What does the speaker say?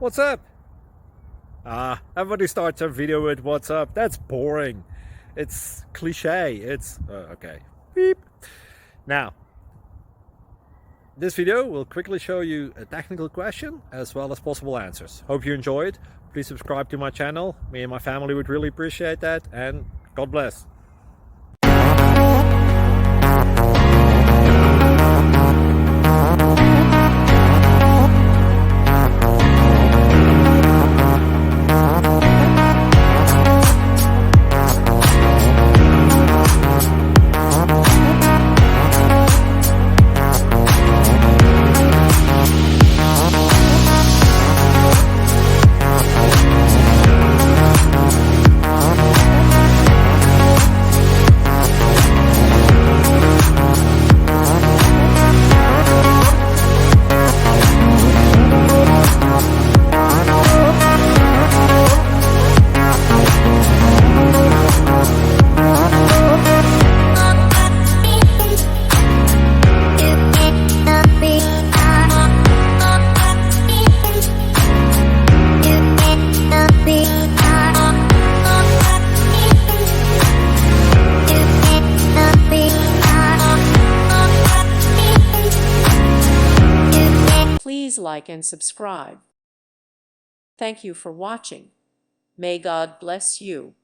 What's up? Everybody starts a video with what's up. That's boring. It's cliche. It's okay. Beep. Now, this video will quickly show you a technical question as well as possible answers. Hope you enjoyed. Please subscribe to my channel. Me and my family would really appreciate that, and God bless. Please like and subscribe. Thank you for watching. May God bless you.